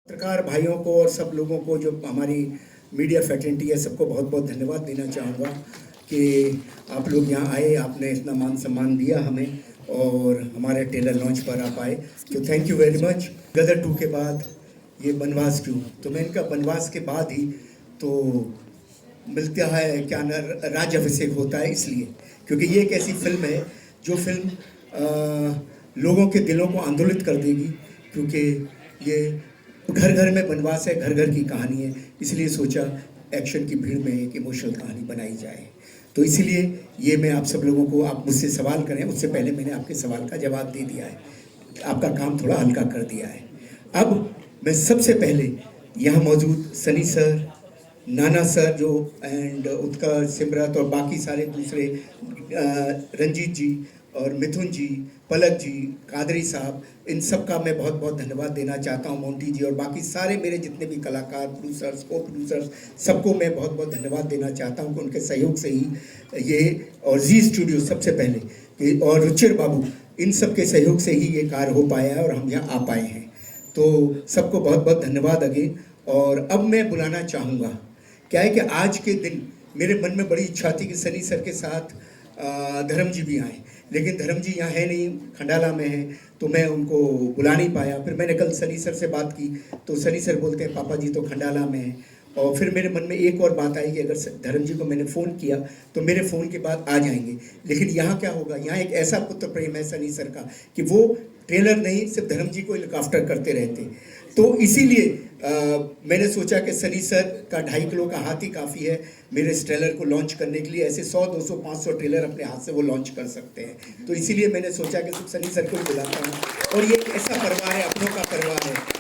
पत्रकार भाइयों को और सब लोगों को जो हमारी मीडिया फैटर्निटी है सबको बहुत बहुत धन्यवाद देना चाहूँगा कि आप लोग यहाँ आए, आपने इतना मान सम्मान दिया हमें और हमारे ट्रेलर लॉन्च पर आप आए, तो थैंक यू वेरी मच। गदर 2 के बाद ये बनवास 2, तो मैं इनका बनवास के बाद ही तो मिलता है क्या ना राज अभिषेक होता है, इसलिए क्योंकि ये एक ऐसी फिल्म है जो फिल्म लोगों के दिलों को आंदोलित कर देगी, क्योंकि ये घर घर में बनवास है, घर घर की कहानी है, इसलिए सोचा एक्शन की भीड़ में एक इमोशनल कहानी बनाई जाए। तो इसलिए ये मैं आप सब लोगों को, आप मुझसे सवाल करें उससे पहले मैंने आपके सवाल का जवाब दे दिया है, आपका काम थोड़ा हल्का कर दिया है। अब मैं सबसे पहले यहाँ मौजूद सनी सर, नाना सर जो एंड उत्कर्ष, सिमरत और बाकी सारे दूसरे, रंजीत जी और मिथुन जी, पलक जी, कादरी साहब, इन सब का मैं बहुत बहुत धन्यवाद देना चाहता हूँ। मोंटी जी और बाकी सारे मेरे जितने भी कलाकार, प्रोड्यूसर्स, को प्रोड्यूसर्स, सबको मैं बहुत बहुत धन्यवाद देना चाहता हूँ कि उनके सहयोग से ही ये, और जी स्टूडियो सबसे पहले, और रुचिर बाबू, इन सब के सहयोग से ही ये कार्य हो पाया है और हम यहाँ आ पाए हैं। तो सबको बहुत बहुत धन्यवाद अगेन। और अब मैं बुलाना चाहूँगा, क्या है कि आज के दिन मेरे मन में बड़ी इच्छा थी कि सनी सर के साथ धर्म जी भी आए, लेकिन धर्म जी यहाँ है नहीं, खंडाला में है, तो मैं उनको बुला नहीं पाया। फिर मैंने कल सनी सर से बात की तो सनी सर बोलते हैं पापा जी तो खंडाला में हैं। और फिर मेरे मन में एक और बात आई कि अगर धर्म जी को मैंने फ़ोन किया तो मेरे फ़ोन के बाद आ जाएंगे, लेकिन यहाँ क्या होगा, यहाँ एक ऐसा पुत्र प्रेम है सनी सर का कि वो ट्रेलर नहीं सिर्फ धर्म जी को लुक आफ्टर करते रहते, तो इसीलिए मैंने सोचा कि सनी सर का 2.5 किलो का हाथ ही काफ़ी है मेरे इस ट्रेलर को लॉन्च करने के लिए। ऐसे 100, 200, 500 ट्रेलर अपने हाथ से वो लॉन्च कर सकते हैं, तो इसीलिए मैंने सोचा कि सिर्फ सनी सर को ही बुलाता हूँ। और ये एक ऐसा परिवार है, अपनों का परिवार है,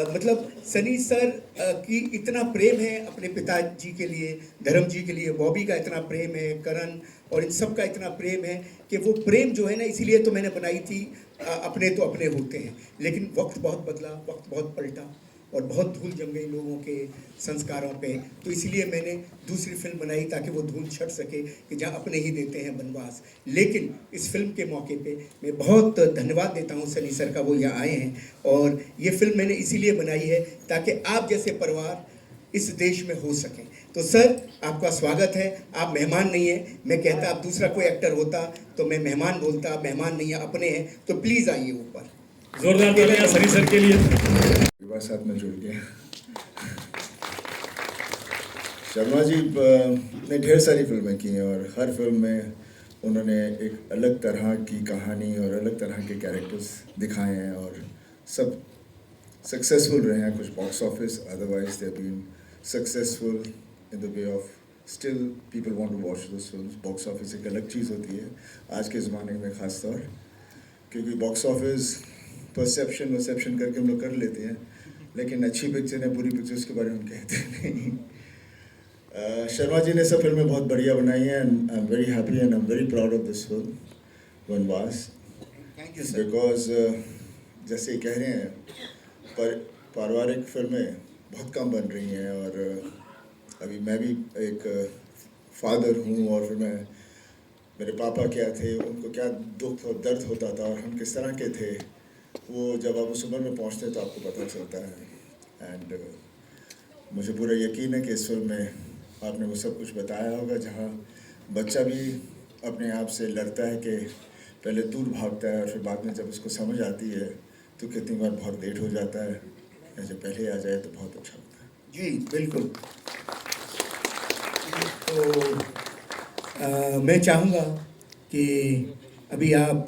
मतलब सनी सर की इतना प्रेम है अपने पिताजी के लिए, धर्म जी के लिए, बॉबी का इतना प्रेम है, करण और इन सब का इतना प्रेम है कि वो प्रेम जो है ना, इसीलिए तो मैंने बनाई थी अपने तो अपने होते हैं। लेकिन वक्त बहुत बदला, वक्त बहुत पलटा और बहुत धूल जम गई लोगों के संस्कारों पे, तो इसीलिए मैंने दूसरी फिल्म बनाई ताकि वो धूल छट सके कि जहाँ अपने ही देते हैं बनवास। लेकिन इस फिल्म के मौके पे मैं बहुत धन्यवाद देता हूँ सनी सर का, वो यहाँ आए हैं और ये फिल्म मैंने इसीलिए बनाई है ताकि आप जैसे परिवार इस देश में हो सकें। तो सर आपका स्वागत है, आप मेहमान नहीं हैं, मैं कहता आप दूसरा कोई एक्टर होता तो मैं मेहमान बोलता, आप मेहमान नहीं है, अपने हैं, तो प्लीज़ आइए ऊपर। जोरदार तालियां सनी सर के लिए। विवाह साथ में जुड़ गया। शर्मा जी ने ढेर सारी फिल्में की हैं और हर फिल्म में उन्होंने एक अलग तरह की कहानी और अलग तरह के कैरेक्टर्स दिखाए हैं और सब सक्सेसफुल रहे हैं। कुछ box office, otherwise they been successful in the way of still people want to watch this films. Box office एक अलग चीज़ होती है आज के ज़माने में ख़ास तौर, क्योंकि बॉक्स ऑफिस परसेप्शन करके हम लोग कर लेते हैं, लेकिन अच्छी पिक्चर है, बुरी पिक्चर्स के बारे में हम कहते नहीं। शर्मा जी ने सब फिल्में बहुत बढ़िया बनाई हैं and I am very happy and I am very proud of this film बनवास, बिकॉज जैसे कह रहे हैं पारिवारिक फिल्में बहुत कम बन रही हैं और अभी मैं भी एक फादर हूँ और फिर मेरे पापा क्या थे, उनको क्या दुख और दर्द होता था और हम किस तरह के थे, वो जब आप उस उम्र में पहुँचते हैं तो आपको पता चलता है। एंड मुझे पूरा यकीन है कि इस फिल्म में आपने वो सब कुछ बताया होगा, जहाँ बच्चा भी अपने आप से लड़ता है कि पहले दूर भागता है और फिर बाद में जब उसको समझ आती है तो कितनी बार बहुत लेट हो जाता है, जब पहले आ जाए तो बहुत अच्छा होता है। जी बिल्कुल। तो मैं चाहूँगा कि अभी आप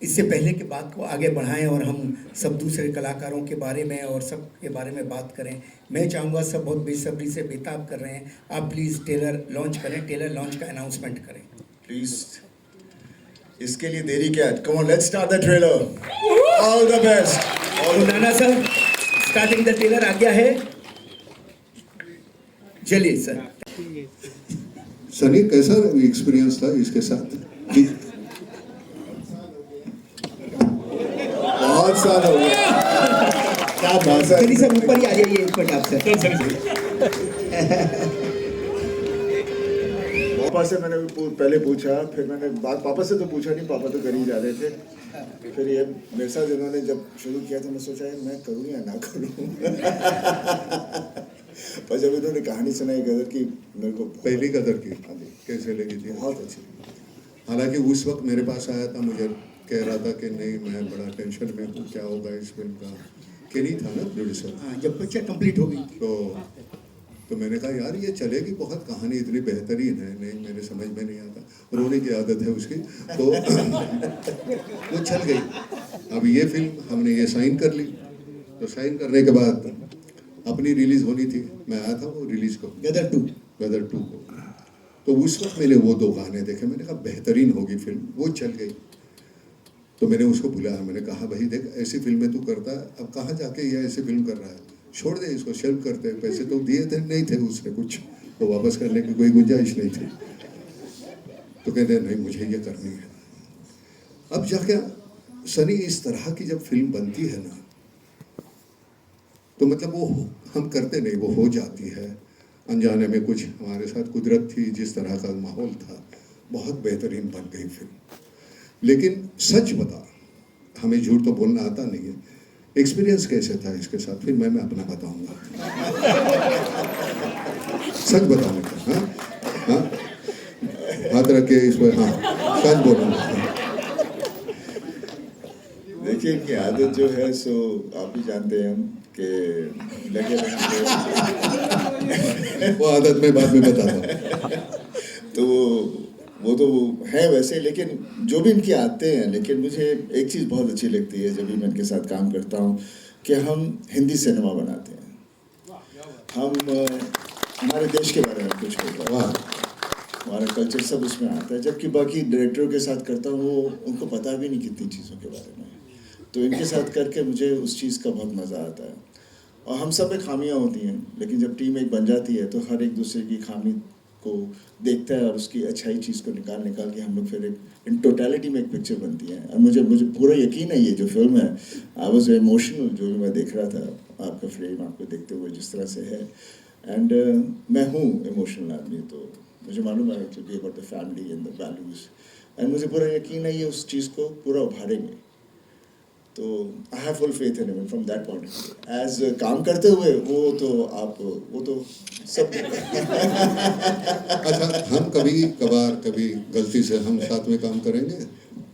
इससे पहले की बात को आगे बढ़ाएं और हम सब दूसरे कलाकारों के बारे में और सब के बारे में बात करें। मैं चाहूँगा, सब बहुत बेसब्री से बेताब कर रहे हैं, आप प्लीज़ ट्रेलर लॉन्च करें, ट्रेलर लॉन्च का अनाउंसमेंट करें प्लीज़। इसके लिए देरी क्या है? Come on, let's start the trailer. All the best. और नाना सर, स्टार्टिंग द ट्रेलर आ गया है, चलिए सर। सनी, कैसा एक्सपीरियंस था इसके साथ? बहुत साल हो गया। क्या बात है, चलिए सब ऊपर ही आ जाइए एक मिनट आप सर। पापा से मैंने पहले पूछा, फिर मैंने बात पापा से तो पूछा नहीं, पापा तो कर ही जा रहे थे। फिर ये मेरे साथ इन्होंने जब शुरू किया तो मैं सोचा यार मैं करूँ या ना करूँ। और जब इन्होंने कहानी सुनाई गदर की, मेरे को पहली गदर की हाँ जी, कैसे लगी थी? बहुत अच्छी। हालांकि उस वक्त मेरे पास आया था, मुझे कह रहा था कि नहीं मैं बड़ा टेंशन में हूँ, क्या होगा इस फिल्म का। कि नहीं था ना प्रोड्यूसर? हाँ, जब पिक्चर कंप्लीट हो गई थी तो मैंने कहा यार ये चलेगी बहुत, कहानी इतनी बेहतरीन है। नहीं, मेरे समझ में नहीं आता, रोने की आदत है उसकी, तो वो चल गई। अब ये फिल्म हमने ये साइन कर ली, तो साइन करने के बाद अपनी रिलीज होनी थी, मैं आया था वो रिलीज को, गदर 2। गदर 2 को। तो उस वक्त मैंने वो 2 गाने देखे, मैंने कहा बेहतरीन होगी फिल्म, वो चल गई। तो मैंने उसको बुलाया, मैंने कहा भाई देख ऐसी फिल्में तू करता है, अब कहाँ जाके ये ऐसी फिल्म कर रहा है, छोड़ दे इसको, शेल्फ करते हैं। पैसे तो दिए थे नहीं थे उसने कुछ, तो वापस करने की कोई गुंजाइश नहीं थी। तो कहते नहीं मुझे ये करनी है। अब जाके सनी इस तरह की जब फिल्म बनती है ना, तो मतलब वो हम करते नहीं, वो हो जाती है अनजाने में। कुछ हमारे साथ कुदरत थी, जिस तरह का माहौल था, बहुत बेहतरीन बन गई फिल्म। लेकिन सच बता, हमें झूठ तो बोलना आता नहीं है, एक्सपीरियंस कैसे था इसके साथ? फिर मैं अपना बताऊंगा। सच बताने का, हाँ हाँ, हाथ रख के इस पर, हाँ सच बोलूंगा। देखिए इनकी आदत जो है सो आप भी जानते हैं हम कि लगे रहेंगे। वो आदत मैं बाद में बताता हूँ। तो वो तो है वैसे, लेकिन जो भी इनकी आदतें हैं, लेकिन मुझे एक चीज़ बहुत अच्छी लगती है जब भी मैं इनके साथ काम करता हूँ, कि हम हिंदी सिनेमा बनाते हैं। हम हमारे देश के बारे में कुछ होता है, हमारा कल्चर सब उसमें आता है, जबकि बाकी डायरेक्टरों के साथ करता हूँ वो उनको पता भी नहीं कितनी चीज़ों के बारे में। तो इनके साथ करके मुझे उस चीज़ का बहुत मज़ा आता है। और हम सब में खामियां होती हैं, लेकिन जब टीम एक बन जाती है तो हर एक दूसरे की खामी को देखता है और उसकी अच्छाई चीज़ को निकाल के हम लोग फिर एक इन टोटलिटी में एक पिक्चर बनती है। और मुझे पूरा यकीन है ये जो फिल्म है, आई वॉज इमोशनल जो भी मैं देख रहा था, आपका फ्रेम आपको देखते हुए जिस तरह से है। एंड मैं हूँ इमोशनल आदमी, तो मुझे मालूम है to be about the family and the values, and मुझे पूरा यकीन है ये उस चीज़ को पूरा उभारेंगे। तो I have full faith in him from that point of view. As काम करते हुए वो तो सब अच्छा, हम कभी गलती से हम साथ में काम करेंगे?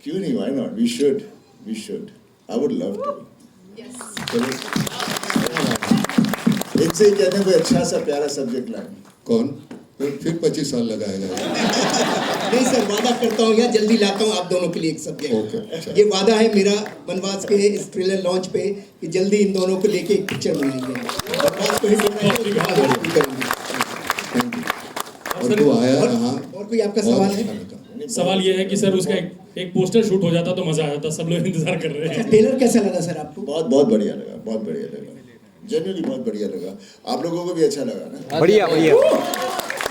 क्यों नहीं, why not, we should, I would love to. इनसे ही कहते हैं कोई अच्छा सा प्यारा सब्जेक्ट लाएं। कौन? फिर 25 साल लगाएगा। नहीं सर, वादा करता हूँ यार, जल्दी लाता हूँ आप दोनों के लिए एक सब्जेक्ट। ओके, ये वादा है मेरा बनवास के इस ट्रेलर लॉन्च पे कि जल्दी इन दोनों को लेके एक पिक्चर बनाएंगे। बनवास को ही करेंगे। और तो आया, हाँ। और कोई आपका सवाल है? सवाल ये है कि सर उसका एक पोस्टर शूट हो जाता तो मजा आ जाता, सब लोग इंतजार कर रहे हैं। ट्रेलर कैसा लगा सर आपको? बहुत बढ़िया लगा, जनरली बहुत बढ़िया लगा। आप लोगों को भी अच्छा लगा ना? बढ़िया।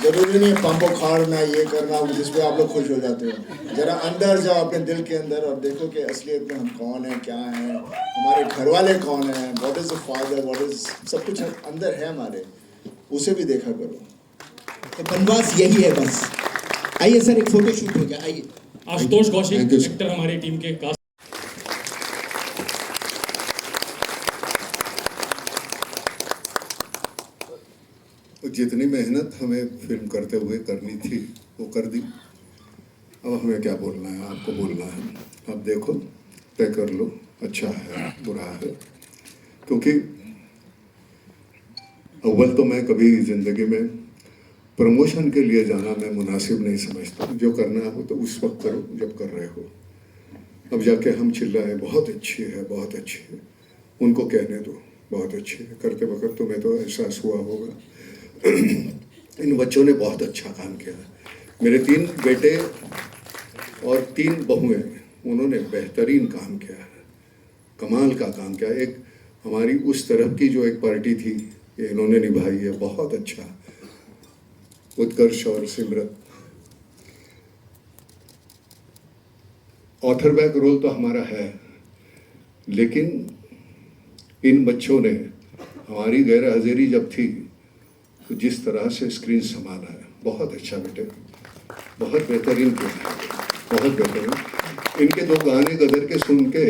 जरूरी नहीं पंप उखाड़ना, ये करना जिसपे आप लोग खुश हो जाते हो। जरा अंदर जाओ अपने दिल के अंदर और देखो कि असलियत में हम कौन है, क्या है, हमारे घर वाले कौन है, what is the father, what is, सब कुछ अंदर है हमारे, उसे भी देखा करो। तो बनवास यही है बस। आइए सर, एक फोटो शूट हो जाए, आइए। Ashutosh Kaushik Thank you, sir. Actor हमारी टीम के कास्ट। जितनी मेहनत हमें फिल्म करते हुए करनी थी वो कर दी। अब हमें क्या बोलना है, आपको बोलना है। अब देखो, तय कर लो, अच्छा है बुरा है। क्योंकि अव्वल तो मैं कभी ज़िंदगी में प्रमोशन के लिए जाना मैं मुनासिब नहीं समझता। जो करना हो तो उस वक्त करो जब कर रहे हो। अब जाके हम चिल्लाए बहुत अच्छी है, बहुत अच्छी है, उनको कहने दो बहुत अच्छी है। करते वक्त तुम्हें तो एहसास हुआ होगा इन बच्चों ने बहुत अच्छा काम किया। मेरे 3 बेटे और 3 बहुएं, उन्होंने बेहतरीन काम किया है, कमाल का काम किया। एक हमारी उस तरफ की जो एक पार्टी थी, ये इन्होंने निभाई है बहुत अच्छा। उत्कर्ष और सिमरत, ऑथर बैक रोल तो हमारा है, लेकिन इन बच्चों ने हमारी गैर हाजिरी जब थी तो जिस तरह से स्क्रीन संभाला है, बहुत अच्छा बेटे, बहुत बेहतरीन किया है, बहुत बेहतरीन। इनके 2 गाने गदर के सुन के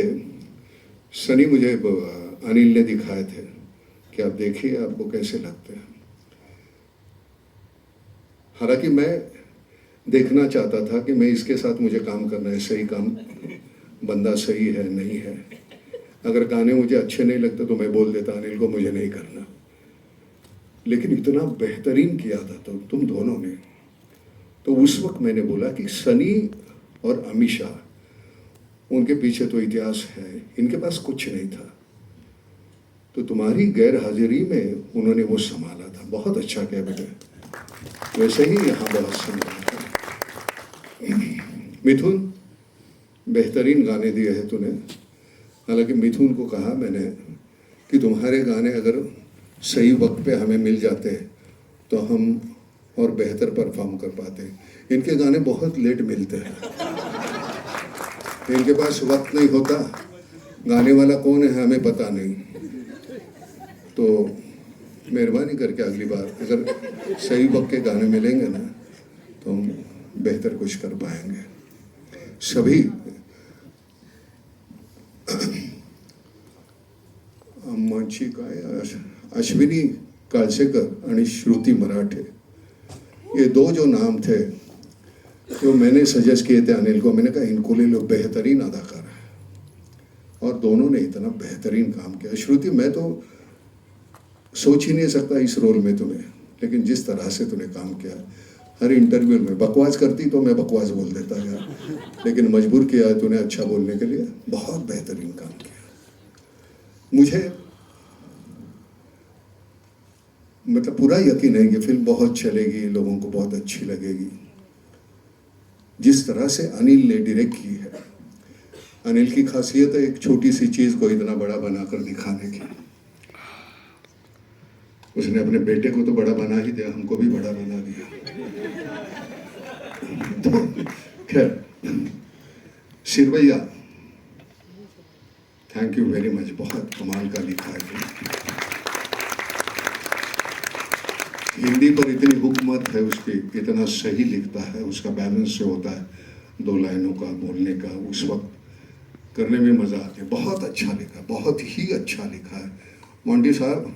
सनी मुझे अनिल ने दिखाए थे कि आप देखिए आपको कैसे लगते हैं। हालांकि मैं देखना चाहता था कि मैं इसके साथ मुझे काम करना है, सही काम, बंदा सही है नहीं है। अगर गाने मुझे अच्छे नहीं लगते तो मैं बोल देता अनिल को मुझे नहीं करना, लेकिन इतना बेहतरीन किया था तो तुम दोनों ने, तो उस वक्त मैंने बोला कि सनी और अमीषा, उनके पीछे तो इतिहास है, इनके पास कुछ नहीं था, तो तुम्हारी गैर हाजिरी में उन्होंने वो संभाला था। बहुत अच्छा किया बेटे, वैसे ही यहाँ बहुत संभाला था। मिथुन, बेहतरीन गाने दिए हैं तूने। हालांकि मिथुन को कहा मैंने कि तुम्हारे गाने अगर सही वक्त पे हमें मिल जाते तो हम और बेहतर परफॉर्म कर पाते। इनके गाने बहुत लेट मिलते हैं, इनके पास वक्त नहीं होता, गाने वाला कौन है हमें पता नहीं। तो मेहरबानी करके अगली बार अगर सही वक्त के गाने मिलेंगे ना तो हम बेहतर कुछ कर पाएंगे। सभी आम्माची काय अश्विनी कालसेकर आणि श्रुती मराठे, ये 2 जो नाम थे जो मैंने सजेस्ट किए थे अनिल को, मैंने कहा इनको ले लो, बेहतरीन अदाकार है, और दोनों ने इतना बेहतरीन काम किया। श्रुति, मैं तो सोच ही नहीं सकता इस रोल में तुम्हें, लेकिन जिस तरह से तूने काम किया, हर इंटरव्यू में बकवास करती तो मैं बकवास बोल देता यार, लेकिन मजबूर किया तूने अच्छा बोलने के लिए। बहुत बेहतरीन काम किया। मुझे मतलब पूरा यकीन है कि फिल्म बहुत चलेगी, लोगों को बहुत अच्छी लगेगी। जिस तरह से अनिल ने डायरेक्ट की है, अनिल की खासियत है एक छोटी सी चीज को इतना बड़ा बनाकर दिखाने की। उसने अपने बेटे को तो बड़ा बना ही दिया, हमको भी बड़ा बना दिया। तो खैर, शिरवैया, थैंक यू वेरी मच, बहुत कमाल का लिखा है। हिंदी पर इतनी हुकूमत है उसकी, इतना सही लिखता है, उसका बैलेंस जो होता है 2 लाइनों का बोलने का, उस वक्त करने में मज़ा आता है। बहुत अच्छा लिखा, बहुत ही अच्छा लिखा है। मोंटी साहब,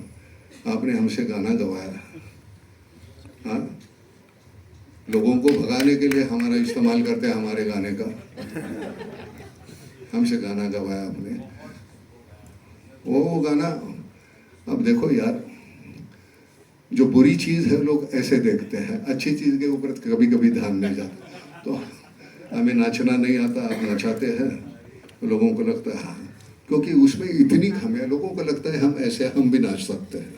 आपने हमसे गाना गवाया, हाँ, लोगों को भगाने के लिए हमारा इस्तेमाल करते हैं हमारे गाने का। हमसे गाना गवाया आपने, वो गाना। अब देखो यार, जो बुरी चीज़ है लोग ऐसे देखते हैं, अच्छी चीज़ के ऊपर कभी कभी ध्यान नहीं जाता। तो हमें नाचना नहीं आता, आप नचाते हैं, लोगों को लगता है हाँ, क्योंकि उसमें इतनी खामियां, लोगों को लगता है हम ऐसे हम भी नाच सकते हैं,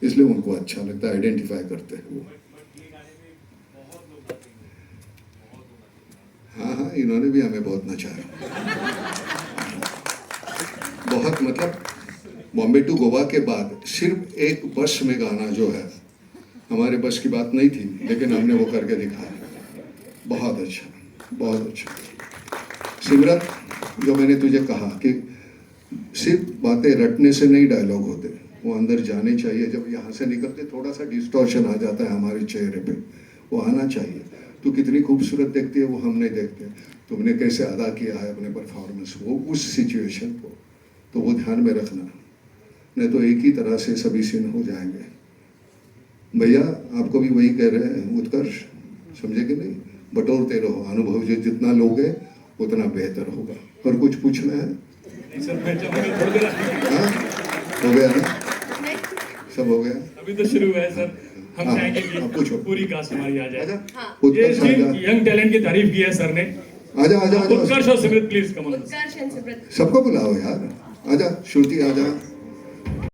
इसलिए उनको अच्छा लगता है, आइडेंटिफाई करते हैं वो। हाँ हाँ, इन्होंने भी हमें बहुत नचाया, बहुत। मतलब बॉम्बे टू गोवा के बाद सिर्फ एक बस में गाना जो है, हमारे बस की बात नहीं थी, लेकिन हमने वो करके दिखाया। बहुत अच्छा, बहुत अच्छा। सिमरत, जो मैंने तुझे कहा कि सिर्फ बातें रटने से नहीं डायलॉग होते, वो अंदर जाने चाहिए। जब यहाँ से निकलते थोड़ा सा डिस्टॉर्शन आ जाता है हमारे चेहरे पे, वो आना चाहिए। तू कितनी खूबसूरत देखती है वो हम नहीं देखते, तुमने कैसे अदा किया है अपने परफॉर्मेंस, वो उस सिचुएशन को, तो वो ध्यान में रखना, नहीं तो एक ही तरह से सभी सीन हो जाएंगे। भैया आपको भी वही कह रहे हैं उत्कर्ष, समझे कि नहीं? बटोरते रहो, अनुभव जो जितना लोगे उतना बेहतर होगा। और कुछ पूछना है? हाँ, हो गया ना, सब हो गया। अभी तो शुरू हुआ है सर, हम चाहेंगे कि पूछो। पूरी कास्ट हमारी आ जाए। उत्कर्ष ये आजा, यंग टैलेंट की तारीफ की है सर ने। आजा आजा आजा, उत्कर्ष और Simrat please come on. Utkarsh and Simrat. सबको बुलाओ यार, आजा। श्रुति आजा,